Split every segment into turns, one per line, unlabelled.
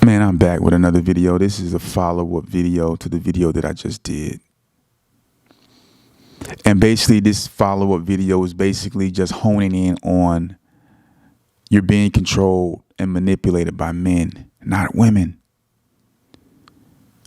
Man, I'm back with another video. This is a follow-up video to the video that I just did. And basically, this follow-up video is basically just honing in on you're being controlled and manipulated by men, not women.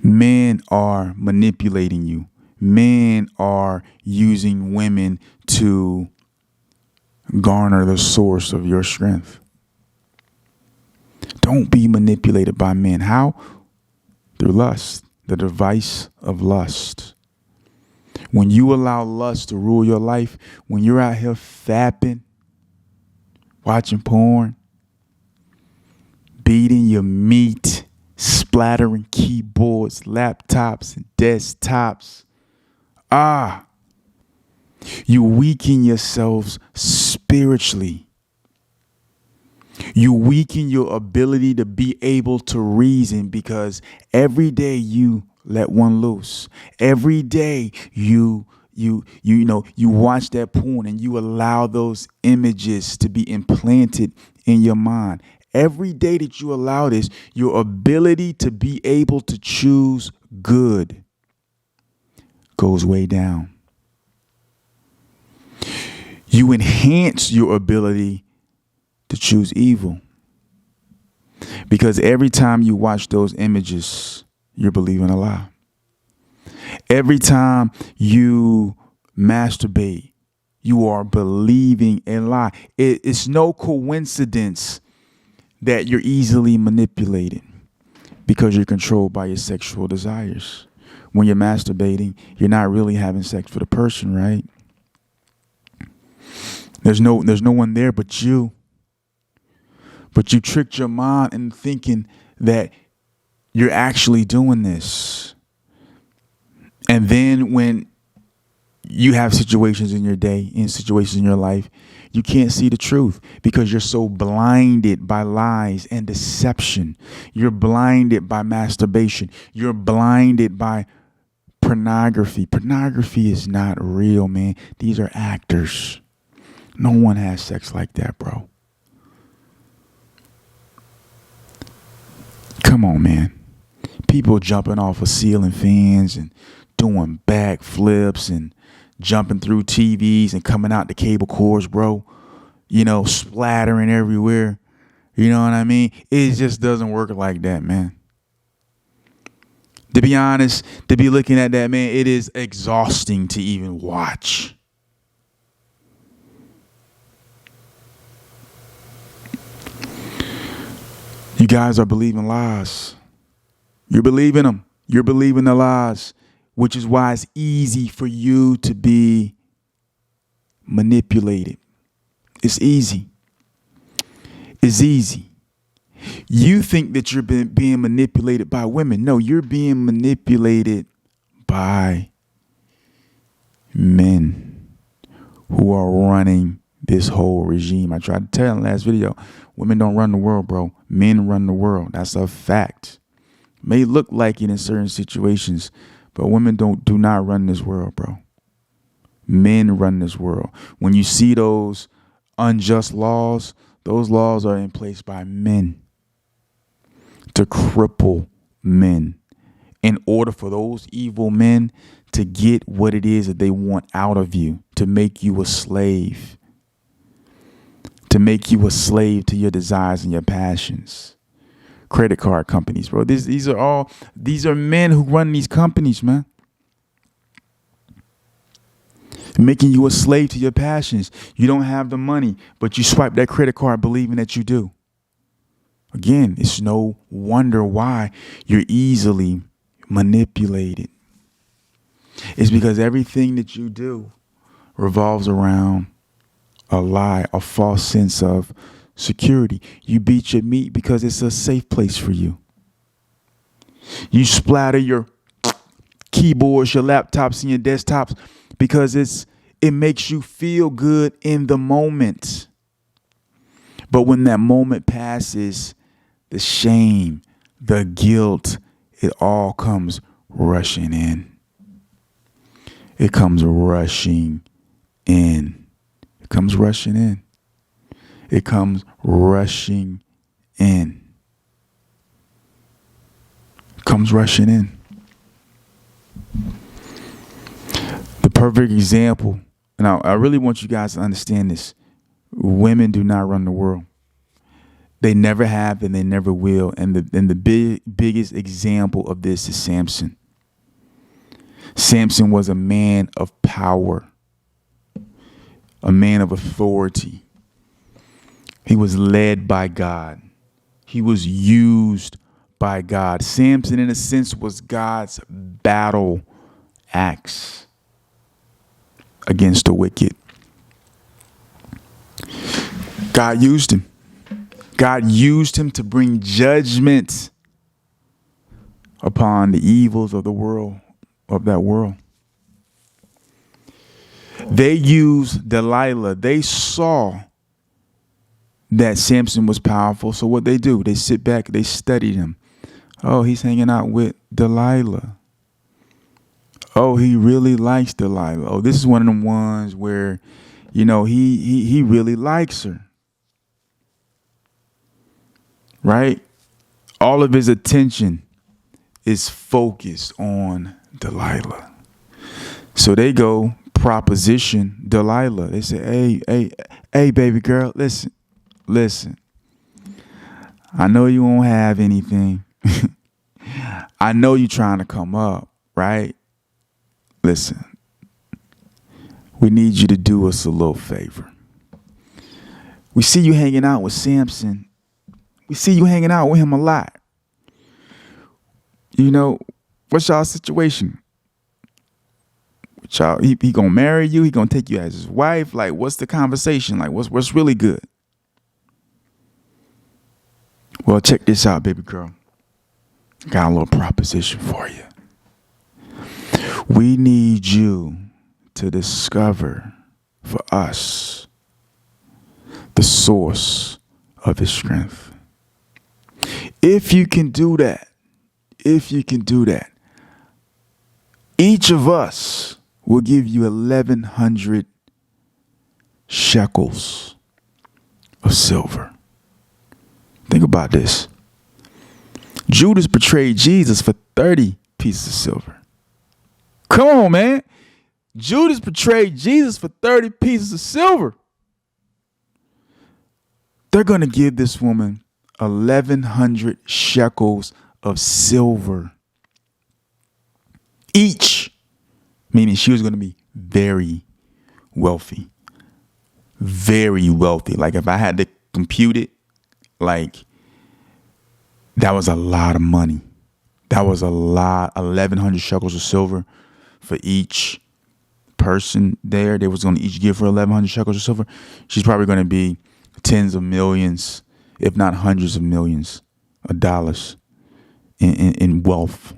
Men are manipulating you. Men are using women to garner the source of your strength. Don't be manipulated by men. How? Through lust, the device of lust. When you allow lust to rule your life, when you're out here fapping, watching porn, beating your meat, splattering keyboards, laptops, and desktops, you weaken yourselves spiritually. You weaken your ability to be able to reason, because every day you let one loose. Every day you watch that porn and you allow those images to be implanted in your mind. Every day that you allow this, your ability to be able to choose good goes way down. You enhance your ability to choose evil, because every time you watch those images, you're believing a lie. Every time you masturbate, you are believing a lie. It's no coincidence that you're easily manipulated, because you're controlled by your sexual desires. When you're masturbating, you're not really having sex with a person, right? There's no one there but you. But you tricked your mind into thinking that you're actually doing this. And then when you have situations in your day, in situations in your life, you can't see the truth because you're so blinded by lies and deception. You're blinded by masturbation. You're blinded by pornography. Pornography is not real, man. These are actors. No one has sex like that, bro. Come on, man. People jumping off of ceiling fans and doing backflips and jumping through TVs and coming out the cable cords, bro. Splattering everywhere. You know what I mean? It just doesn't work like that, man. To be honest, to be looking at that, man, it is exhausting to even watch. You guys are believing lies. You're believing them. You're believing the lies, which is why it's easy for you to be manipulated. It's easy. It's easy. You think that you're being manipulated by women. No, you're being manipulated by men who are running this whole regime. I tried to tell in the last video, women don't run the world, bro. Men run the world. That's a fact. May look like it in certain situations, but women do not run this world, bro. Men run this world. When you see those unjust laws, those laws are in place by men to cripple men in order for those evil men to get what it is that they want out of you, to make you a slave. To make you a slave to your desires and your passions. Credit card companies, bro. These are men who run these companies, man. Making you a slave to your passions. You don't have the money, but you swipe that credit card believing that you do. Again, it's no wonder why you're easily manipulated. It's because everything that you do revolves around a lie, a false sense of security. You beat your meat because it's a safe place for you. You splatter your keyboards, your laptops, and your desktops because it makes you feel good in the moment. But when that moment passes, the shame, the guilt, it all comes rushing in. It comes rushing in. It comes rushing in. It comes rushing in. comes rushing in. The perfect example, and I really want you guys to understand this. Women do not run the world. They never have and they never will. And the biggest example of this is Samson. Samson was a man of power, a man of authority. He was led by God. He was used by God. Samson, in a sense, was God's battle axe against the wicked. God used him. God used him to bring judgment upon the evils of the world, of that world. They used Delilah. They saw that Samson was powerful. So what they do, they sit back, they studied him. Oh, he's hanging out with Delilah. Oh, he really likes Delilah. Oh, this is one of them ones where, he really likes her. Right? All of his attention is focused on Delilah. So they go proposition Delilah. They say, hey, baby girl, listen. I know you won't have anything. I know you're trying to come up, right? Listen, we need you to do us a little favor. We see you hanging out with Samson. We see you hanging out with him a lot. What's y'all situation? He gonna marry you? He gonna take you as his wife? Like, what's the conversation? Like, what's really good? Well, check this out, baby girl. Got a little proposition for you. We need you to discover for us the source of his strength. If you can do that, each of us will give you 1,100 shekels of silver. Think about this. Judas betrayed Jesus for 30 pieces of silver. Come on, man. Judas betrayed Jesus for 30 pieces of silver. They're going to give this woman 1,100 shekels of silver each, meaning she was going to be very wealthy. Very wealthy. Like, if I had to compute it, like, that was a lot of money. That was a lot. 1,100 shekels of silver for each person there. They was going to each give her 1,100 shekels of silver. She's probably going to be tens of millions, if not hundreds of millions of dollars in wealth.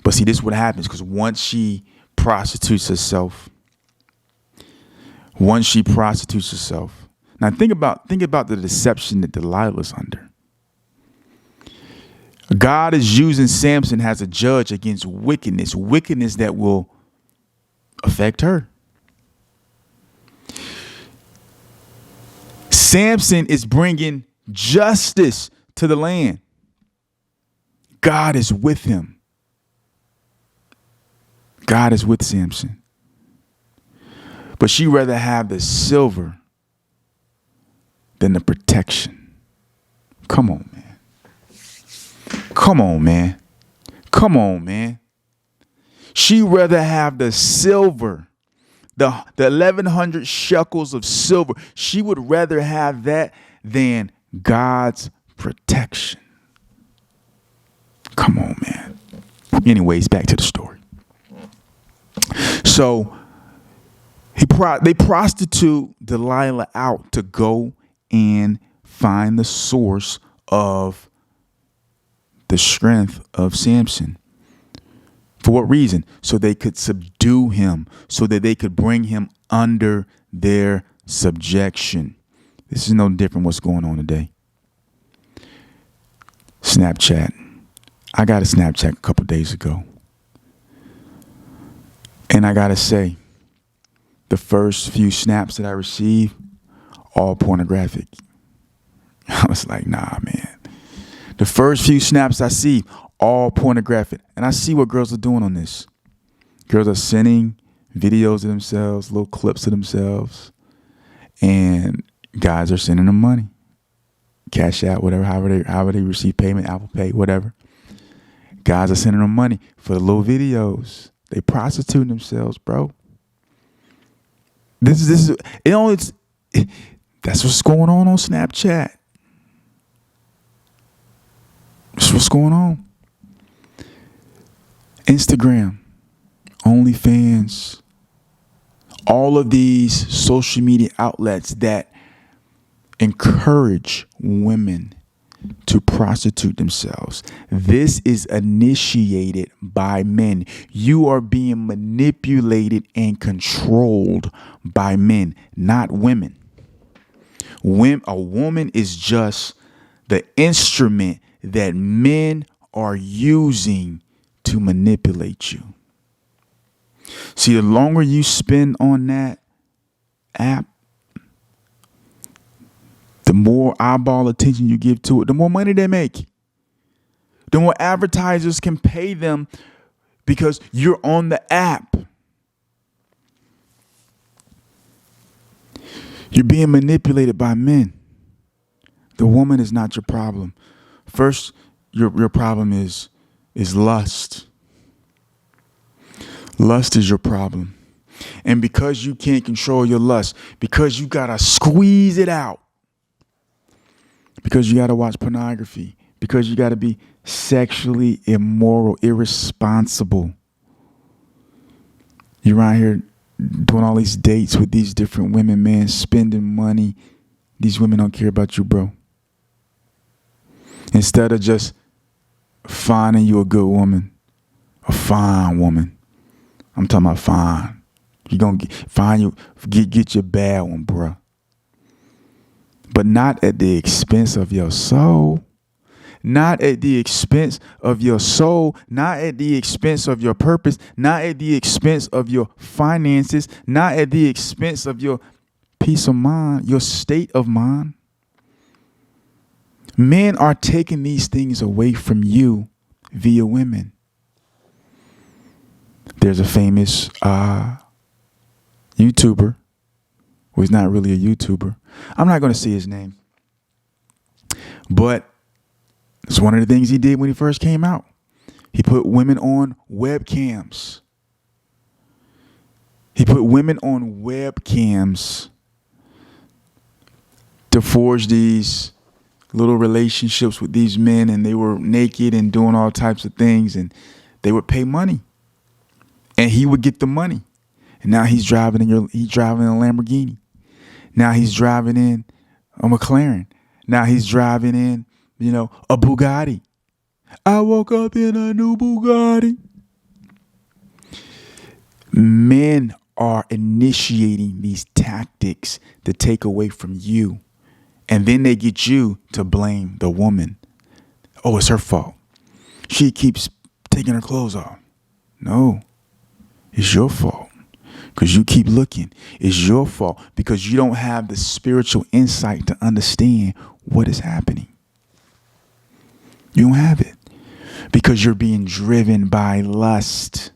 But see, this is what happens, because once she prostitutes herself, now think about the deception that Delilah's under. God is using Samson as a judge against wickedness that will affect her. Samson is bringing justice to the land. God is with him. God is with Samson. But she'd rather have the silver than the protection. Come on, man. She'd rather have the silver, the 1,100 shekels of silver. She would rather have that than God's protection. Come on, man. Anyways, back to the story. So they prostitute Delilah out to go and find the source of the strength of Samson. For what reason? So they could subdue him, so that they could bring him under their subjection. This is no different what's going on today. Snapchat. I got a Snapchat a couple days ago. And I got to say, the first few snaps that I received, all pornographic. I was like, nah, man. The first few snaps I see, all pornographic. And I see what girls are doing on this. Girls are sending videos of themselves, little clips of themselves, and guys are sending them money. Cash out, whatever, however they receive payment, Apple Pay, whatever. Guys are sending them money for the little videos. They prostituting themselves, bro. That's what's going on Snapchat. That's what's going on. Instagram, OnlyFans, all of these social media outlets that encourage women to prostitute themselves. This is initiated by men. You are being manipulated and controlled by men, not women. A woman is just the instrument that men are using to manipulate you. See, the longer you spend on that app, the more eyeball attention you give to it, the more money they make. The more advertisers can pay them because you're on the app. You're being manipulated by men. The woman is not your problem. First, your problem is lust. Lust is your problem. And because you can't control your lust, because you got to squeeze it out, because you got to watch pornography, because you got to be sexually immoral, irresponsible. You're around here doing all these dates with these different women, man, spending money. These women don't care about you, bro. Instead of just finding you a good woman, a fine woman. I'm talking about fine. You're going to get your bad one, bro. But not at the expense of your soul. Not at the expense of your soul. Not at the expense of your purpose. Not at the expense of your finances. Not at the expense of your peace of mind, your state of mind. Men are taking these things away from you via women. There's a famous YouTuber who is not really a YouTuber. I'm not going to say his name. But it's one of the things he did when he first came out. He put women on webcams. He put women on webcams to forge these little relationships with these men, and they were naked and doing all types of things, and they would pay money, and he would get the money. And now he's driving in a Lamborghini. Now he's driving in a McLaren. Now he's driving in, a Bugatti. I woke up in a new Bugatti. Men are initiating these tactics to take away from you. And then they get you to blame the woman. Oh, it's her fault. She keeps taking her clothes off. No, it's your fault. Because you keep looking. It's your fault because you don't have the spiritual insight to understand what is happening. You don't have it because you're being driven by lust.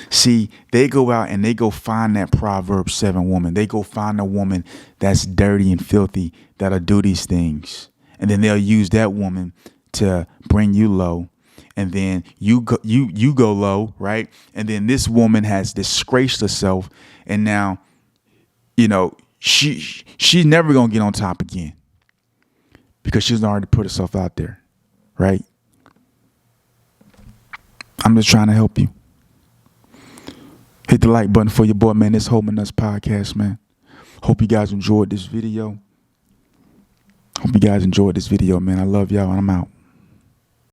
See, they go out and they go find that Proverbs 7 woman. They go find a woman that's dirty and filthy that'll do these things. And then they'll use that woman to bring you low. And then you go low, right? And then this woman has disgraced herself. And now, she's never going to get on top again because she's already put herself out there, right? I'm just trying to help you. Hit the like button for your boy, man. This Home and Us podcast, man. Hope you guys enjoyed this video. Man. I love y'all, and I'm out.